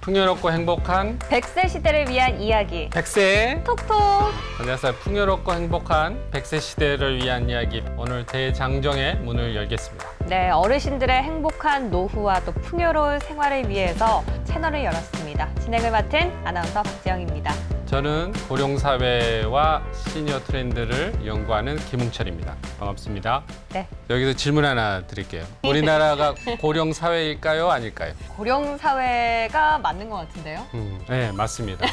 풍요롭고 행복한 100세 시대를 위한 이야기. 100세. 톡톡. 안녕하세요. 풍요롭고 행복한 100세 시대를 위한 이야기. 오늘 대장정의 문을 열겠습니다. 네, 어르신들의 행복한 노후와 또 풍요로운 생활을 위해서 채널을 열었습니다. 진행을 맡은 아나운서 박지영입니다. 저는 고령사회와 시니어 트렌드를 연구하는 김웅철입니다. 반갑습니다. 네. 여기서 질문 하나 드릴게요. 우리나라가 고령사회일까요? 아닐까요? 고령사회가 맞는 것 같은데요? 네, 맞습니다.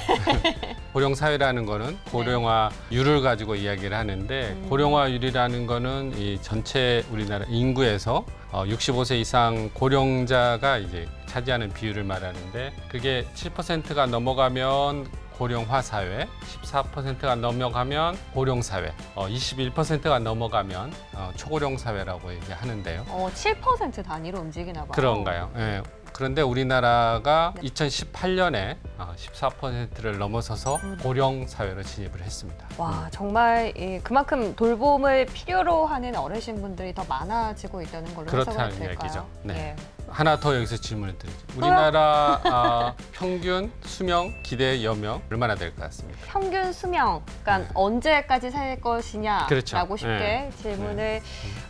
고령사회라는 거는 고령화율을 가지고 이야기를 하는데 고령화율이라는 거는 이 전체 우리나라 인구에서 65세 이상 고령자가 이제 차지하는 비율을 말하는데 그게 7%가 넘어가면 고령화 사회, 14%가 넘어가면 고령 사회, 21%가 넘어가면 초고령 사회라고 얘기하는데요. 7% 단위로 움직이나 봐요. 그런가요? 네. 그런데 우리나라가 2018년에 14%를 넘어서서 고령 사회로 진입을 했습니다. 와, 정말 그만큼 돌봄을 필요로 하는 어르신분들이 더 많아지고 있다는 걸로 해석이 그렇다는 될까요? 이야기죠. 네. 예. 하나 더 여기서 질문을 드리죠. 우리나라 평균 수명 기대 여명 얼마나 될 것 같습니까? 평균 수명, 그러니까 언제까지 살 것이냐라고 그렇죠. 쉽게 네. 질문을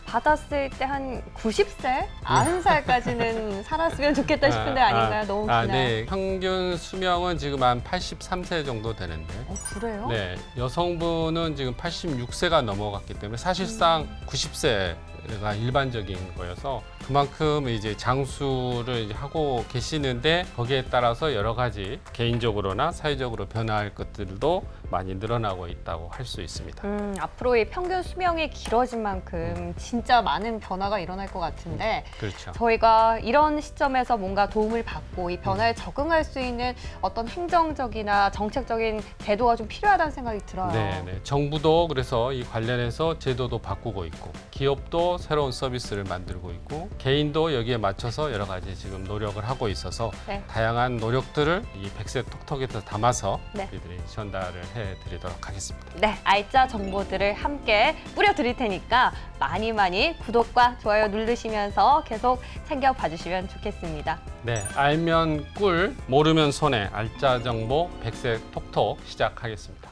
받았을 때 한 90세? 90살까지는 살았으면 좋겠다 싶은데 아닌가요? 너무 기나요? 네. 평균 수명은 지금 한 83세 정도 되는데 그래요? 네, 여성분은 지금 86세가 넘어갔기 때문에 사실상 90세가 일반적인 거여서 그만큼 이제 장수를 이제 하고 계시는데 거기에 따라서 여러 가지 개인적으로나 사회적으로 변화할 것들도 많이 늘어나고 있다고 할 수 있습니다. 앞으로 이 평균 수명이 길어진 만큼 진짜 많은 변화가 일어날 것 같은데 그렇죠. 저희가 이런 시점에서 뭔가 도움을 받고 이 변화에 적응할 수 있는 어떤 행정적이나 정책적인 제도가 좀 필요하다는 생각이 들어요. 네. 정부도 그래서 이 관련해서 제도도 바꾸고 있고 기업도 새로운 서비스를 만들고 있고 개인도 여기에 맞춰서 여러 가지 지금 노력을 하고 있어서 네. 다양한 노력들을 이 100세 톡톡에서 담아서 네. 저희들이 전달을 해드리도록 하겠습니다. 네, 알짜 정보들을 함께 뿌려드릴 테니까 많이 구독과 좋아요 누르시면서 계속 챙겨봐 주시면 좋겠습니다. 네, 알면 꿀, 모르면 손해, 알짜 정보 100세 톡톡 시작하겠습니다.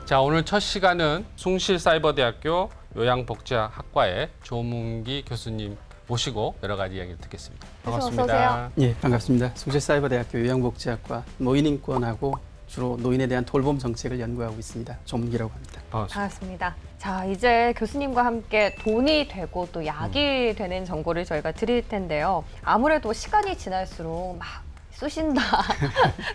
자, 오늘 첫 시간은 숭실사이버대학교 요양복지학과의 조문기 교수님 모시고 여러 가지 이야기를 듣겠습니다. 어서 오세요. 예, 반갑습니다. 숭실사이버대학교 요양복지학과 노인인권하고 주로 노인에 대한 돌봄 정책을 연구하고 있습니다. 조문기라고 합니다. 반갑습니다. 자, 이제 교수님과 함께 돈이 되고 또 약이 되는 정보를 저희가 드릴 텐데요. 아무래도 시간이 지날수록 막 쑤신다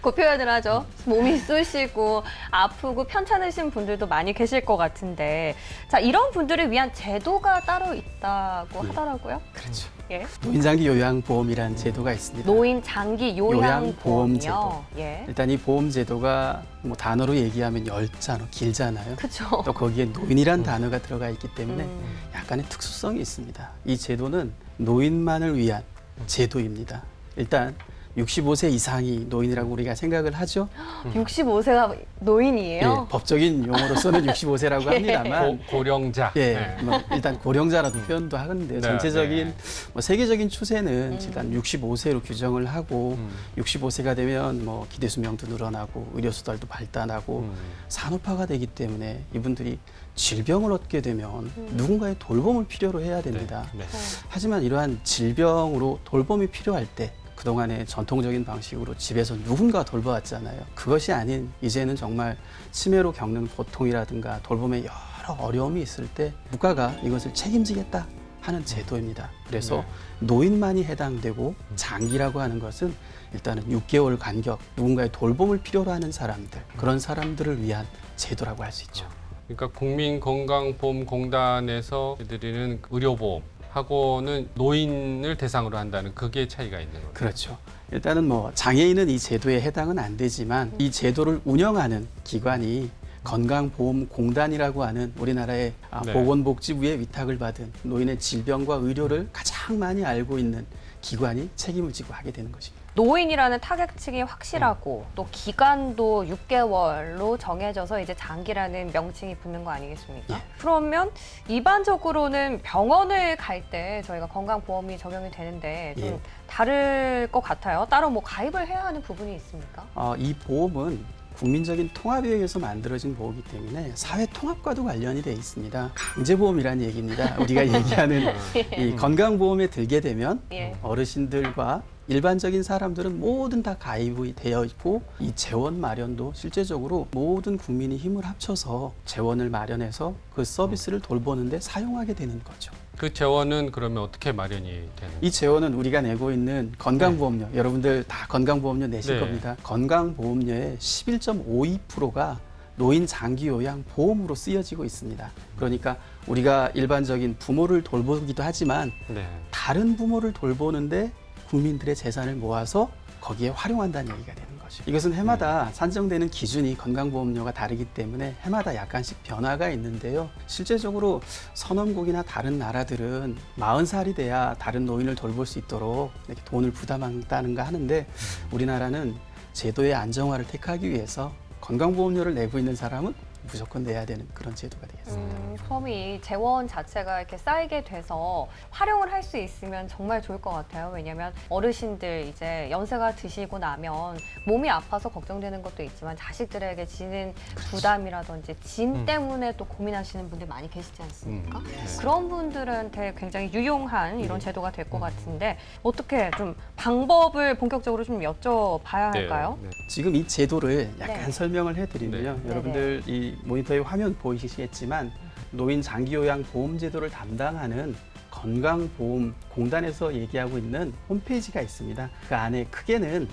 그 표현을 하죠. 몸이 쑤시고 아프고 편찮으신 분들도 많이 계실 것 같은데 자, 이런 분들을 위한 제도가 따로 있다고 하더라고요. 그렇죠. 예. 노인장기 요양보험이라는 제도가 있습니다. 노인 장기 요양보험이요. 요양보험제도. 예. 일단 이 보험제도가 뭐 단어로 얘기하면 열잖아, 길잖아요. 그렇죠. 또 거기에 노인이란 단어가 들어가 있기 때문에 약간의 특수성이 있습니다. 이 제도는 노인만을 위한 제도입니다. 일단 65세 이상이 노인이라고 우리가 생각을 하죠. 65세가 노인이에요? 예, 법적인 용어로서는 65세라고 합니다만 고령자. 예, 네. 뭐 일단 고령자라도 표현도 하는데요. 네, 전체적인 네. 뭐 세계적인 추세는 일단 65세로 규정을 하고 65세가 되면 뭐 기대 수명도 늘어나고 의료 수달도 발달하고 산업화가 되기 때문에 이분들이 질병을 얻게 되면 누군가의 돌봄을 필요로 해야 됩니다. 네. 하지만 이러한 질병으로 돌봄이 필요할 때 그동안의 전통적인 방식으로 집에서 누군가 돌봐왔잖아요. 그것이 아닌 이제는 정말 치매로 겪는 고통이라든가 돌봄에 여러 어려움이 있을 때 국가가 이것을 책임지겠다 하는 제도입니다. 그래서 노인만이 해당되고 장기라고 하는 것은 일단은 6개월 간격 누군가의 돌봄을 필요로 하는 사람들, 그런 사람들을 위한 제도라고 할 수 있죠. 그러니까 국민건강보험공단에서 드리는 의료보험 하고는 노인을 대상으로 한다는 그게 차이가 있는 거죠. 그렇죠. 일단은 뭐 장애인은 이 제도에 해당은 안 되지만 이 제도를 운영하는 기관이 건강보험공단이라고 하는 우리나라의 네. 보건복지부의 위탁을 받은 노인의 질병과 의료를 가장 많이 알고 있는 기관이 책임을 지고 하게 되는 것입니다. 노인이라는 타겟층이 확실하고 또 기간도 6개월로 정해져서 이제 장기라는 명칭이 붙는 거 아니겠습니까? 예. 그러면 일반적으로는 병원을 갈 때 저희가 건강보험이 적용이 되는데 좀 예. 다를 것 같아요. 따로 뭐 가입을 해야 하는 부분이 있습니까? 이 보험은 국민적인 통합에 의해서 만들어진 보험이기 때문에 사회 통합과도 관련이 돼 있습니다. 강제보험이라는 얘기입니다. 우리가 얘기하는 이 건강보험에 들게 되면 예. 어르신들과 일반적인 사람들은 모든 다 가입이 되어 있고 이 재원 마련도 실제적으로 모든 국민이 힘을 합쳐서 재원을 마련해서 그 서비스를 돌보는데 사용하게 되는 거죠. 그 재원은 그러면 어떻게 마련이 되는 이 재원은 우리가 내고 있는 건강보험료, 네. 여러분들 다 건강보험료 내실 네. 겁니다. 건강보험료의 11.52%가 노인 장기요양 보험으로 쓰여지고 있습니다. 그러니까 우리가 일반적인 부모를 돌보기도 하지만 네. 다른 부모를 돌보는데 국민들의 재산을 모아서 거기에 활용한다는 얘기가 되는 거죠. 이것은 해마다 산정되는 기준이 건강보험료가 다르기 때문에 해마다 약간씩 변화가 있는데요. 실제적으로 선원국이나 다른 나라들은 40살이 돼야 다른 노인을 돌볼 수 있도록 이렇게 돈을 부담한다는가 하는데 우리나라는 제도의 안정화를 택하기 위해서 건강보험료를 내고 있는 사람은 무조건 내야 되는 그런 제도가 되겠습니다. 그럼 이 재원 자체가 이렇게 쌓이게 돼서 활용을 할 수 있으면 정말 좋을 것 같아요. 왜냐하면 어르신들 이제 연세가 드시고 나면 몸이 아파서 걱정되는 것도 있지만 자식들에게 지는 부담이라든지 짐 때문에 또 고민하시는 분들 많이 계시지 않습니까? 네. 그런 분들한테 굉장히 유용한 이런 제도가 될 것 같은데 어떻게 좀 방법을 본격적으로 좀 여쭤봐야 할까요? 네. 지금 이 제도를 약간 네. 설명을 해드리면요. 네. 여러분들 이 모니터의 화면 보이시겠지만 노인 장기요양 보험 제도를 담당하는 건강보험공단에서 얘기하고 있는 홈페이지가 있습니다. 그 안에 크게는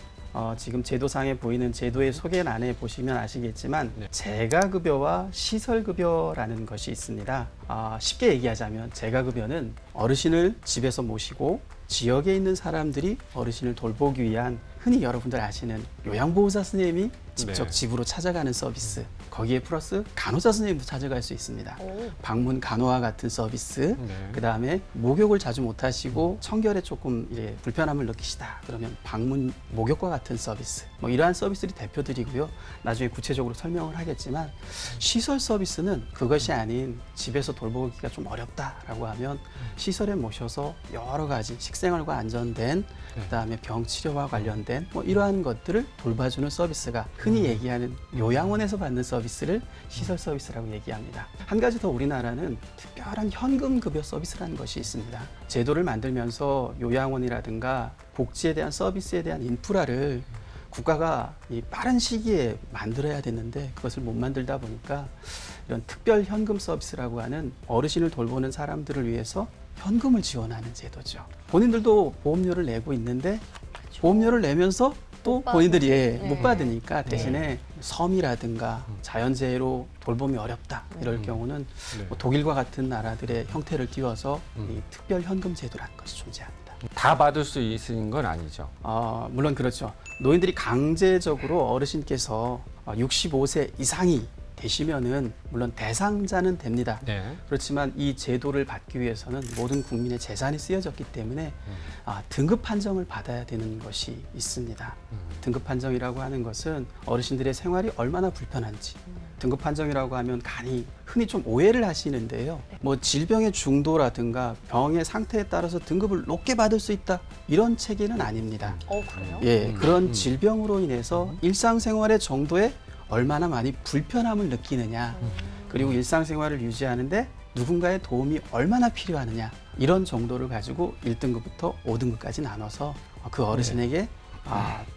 지금 제도상에 보이는 제도의 소개란에 보시면 아시겠지만 네. 재가급여와 시설급여라는 것이 있습니다. 쉽게 얘기하자면 재가급여는 어르신을 집에서 모시고 지역에 있는 사람들이 어르신을 돌보기 위한 흔히 여러분들 아시는 요양보호사 선생님이 직접 네. 집으로 찾아가는 서비스, 거기에 플러스 간호사 선생님도 찾아갈 수 있습니다. 오. 방문 간호와 같은 서비스, 네. 그 다음에 목욕을 자주 못하시고 청결에 조금 불편함을 느끼시다 그러면 방문 목욕과 같은 서비스, 뭐 이러한 서비스들이 대표들이고요. 나중에 구체적으로 설명을 하겠지만 시설 서비스는 그것이 아닌 집에서 돌보기가 좀 어렵다라고 하면 시설에 모셔서 여러 가지 식생활과 안전된 네. 그다음에 병 치료와 관련된 뭐 이러한 것들을 돌봐주는 서비스가 흔히 얘기하는 요양원에서 받는 서비스를 시설 서비스라고 얘기합니다. 한 가지 더 우리나라는 특별한 현금 급여 서비스라는 것이 있습니다. 제도를 만들면서 요양원이라든가 복지에 대한 서비스에 대한 인프라를 국가가 이 빠른 시기에 만들어야 되는데 그것을 못 만들다 보니까 이런 특별 현금 서비스라고 하는 어르신을 돌보는 사람들을 위해서 현금을 지원하는 제도죠. 본인들도 보험료를 내고 있는데 보험료를 내면서 또 못 본인들이 받으니까. 못 네. 받으니까 대신에 섬이라든가 자연재해로 돌봄이 어렵다 이럴 음. 경우는 네. 뭐 독일과 같은 나라들의 형태를 띄워서 음. 이 특별 현금 제도라는 것이 존재합니다. 다 받을 수 있는 건 아니죠. 물론 그렇죠. 노인들이 강제적으로 어르신께서 65세 이상이 되시면은 물론 대상자는 됩니다. 네. 그렇지만 이 제도를 받기 위해서는 모든 국민의 재산이 쓰여졌기 때문에 등급 판정을 받아야 되는 것이 있습니다. 등급 판정이라고 하는 것은 어르신들의 생활이 얼마나 불편한지 등급 판정이라고 하면 간이 흔히 좀 오해를 하시는데요. 뭐 질병의 중도라든가 병의 상태에 따라서 등급을 높게 받을 수 있다 이런 체계는 아닙니다. 그래요? 예, 그런 질병으로 인해서 일상생활의 정도에 얼마나 많이 불편함을 느끼느냐 그리고 일상생활을 유지하는데 누군가의 도움이 얼마나 필요하느냐 이런 정도를 가지고 1등급부터 5등급까지 나눠서 그 어르신에게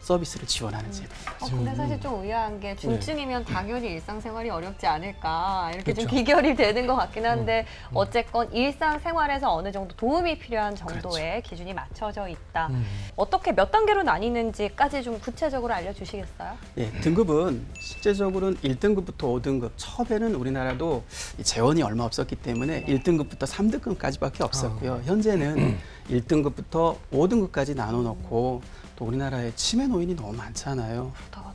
서비스를 지원하는 제도입니다. 근데 사실 좀 의아한 게 중증이면 당연히 일상생활이 어렵지 않을까 이렇게 좀 그렇죠. 비결이 되는 것 같긴 한데 어쨌건 일상생활에서 어느 정도 도움이 필요한 정도의 기준이 맞춰져 있다. 어떻게 몇 단계로 나뉘는지까지 좀 구체적으로 알려주시겠어요? 예, 등급은 실제적으로는 1등급부터 5등급 처음에는 우리나라도 이 재원이 얼마 없었기 때문에 1등급부터 3등급까지밖에 없었고요. 현재는 1등급부터 5등급까지 나눠 놓고 또 우리나라에 치매 노인이 너무 많잖아요.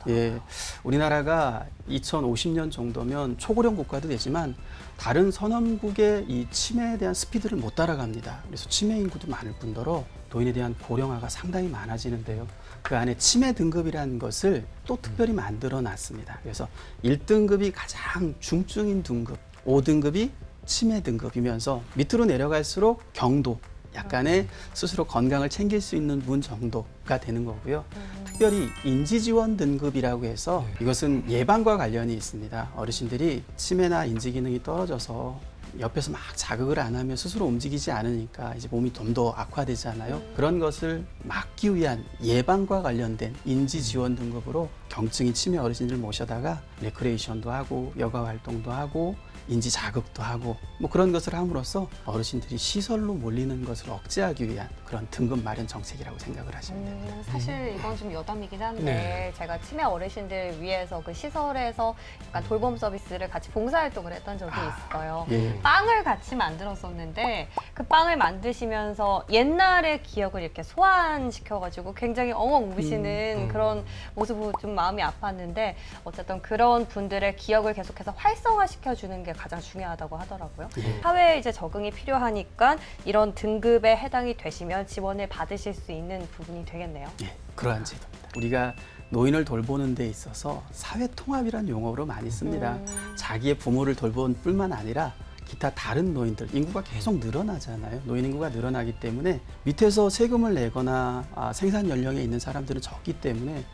예, 우리나라가 2050년 정도면 초고령 국가도 되지만 다른 선원국의 이 치매에 대한 스피드를 못 따라갑니다. 그래서 치매 인구도 많을 뿐더러 노인에 대한 고령화가 상당히 많아지는데요. 그 안에 치매 등급이라는 것을 또 특별히 만들어 놨습니다. 그래서 1등급이 가장 중증인 등급, 5등급이 치매 등급이면서 밑으로 내려갈수록 경도, 약간의 스스로 건강을 챙길 수 있는 분 정도가 되는 거고요. 특별히 인지지원 등급이라고 해서 이것은 예방과 관련이 있습니다. 어르신들이 치매나 인지 기능이 떨어져서 옆에서 막 자극을 안 하면 스스로 움직이지 않으니까 이제 몸이 좀 더 악화되잖아요. 그런 것을 막기 위한 예방과 관련된 인지 지원 등급으로 경증인 치매 어르신들 모셔다가 레크레이션도 하고 여가 활동도 하고 인지 자극도 하고 뭐 그런 것을 함으로써 어르신들이 시설로 몰리는 것을 억제하기 위한 그런 등급 마련 정책이라고 생각을 하시면 됩니다. 사실 이건 좀 여담이긴 한데 네. 제가 치매 어르신들 위해서 그 시설에서 약간 돌봄 서비스를 같이 봉사활동을 했던 적이 있어요. 예. 빵을 같이 만들었었는데 그 빵을 만드시면서 옛날의 기억을 이렇게 소환시켜가지고 굉장히 엉엉 우시는 그런 모습으로 좀 마음이 아팠는데 어쨌든 그런 분들의 기억을 계속해서 활성화시켜주는 게 가장 중요하다고 하더라고요. 사회에 이제 적응이 필요하니까 이런 등급에 해당이 되시면 지원을 받으실 수 있는 부분이 되겠네요. 예, 그러한 제도입니다. 우리가 노인을 돌보는 데 있어서 사회통합이라는 용어로 많이 씁니다. 자기의 부모를 돌보는 뿐만 아니라 기타 다른 노인들, 인구가 계속 늘어나잖아요. 노인 인구가 늘어나기 때문에 밑에서 세금을 내거나 생산 연령에 있는 사람들은 적기 때문에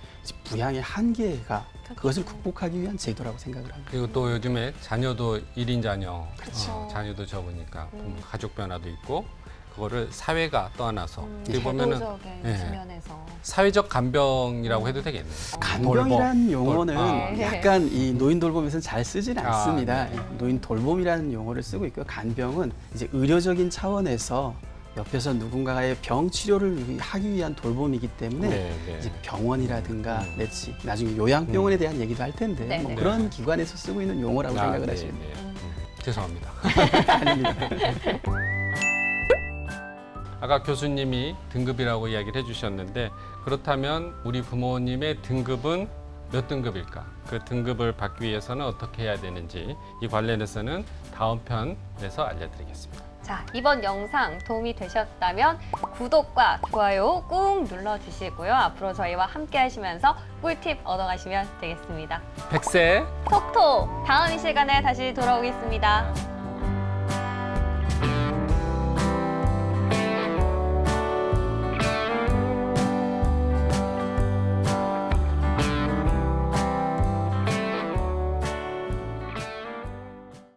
부양의 한계가 그것을 극복하기 위한 제도라고 생각을 합니다. 그리고 또 요즘에 자녀도 1인 자녀, 그렇죠. 자녀도 적으니까 가족 변화도 있고 그거를 사회가 떠나서 어떻게 보면은 제도적인 예. 측면에서 사회적 간병이라고 해도 되겠네요. 간병이라는 용어는 돌봄. 약간 이 노인 돌봄에서는 잘 쓰지는 아, 않습니다. 네. 노인 돌봄이라는 용어를 쓰고 있고요. 간병은 이제 의료적인 차원에서 옆에서 누군가의 병 치료를 하기 위한 돌봄이기 때문에 네, 네. 이제 병원이라든가 내치 나중에 요양병원에 대한 얘기도 할 텐데 네, 뭐 네. 그런 기관에서 쓰고 있는 용어라고 생각을 하시면 돼요. 죄송합니다. 아닙니다. 아까 교수님이 등급이라고 이야기를 해주셨는데 그렇다면 우리 부모님의 등급은 몇 등급일까? 그 등급을 받기 위해서는 어떻게 해야 되는지 이 관련해서는 다음 편에서 알려드리겠습니다. 자, 이번 영상 도움이 되셨다면 구독과 좋아요 꾹 눌러주시고요. 앞으로 저희와 함께 하시면서 꿀팁 얻어가시면 되겠습니다. 100세 톡톡! 다음 이 시간에 다시 돌아오겠습니다.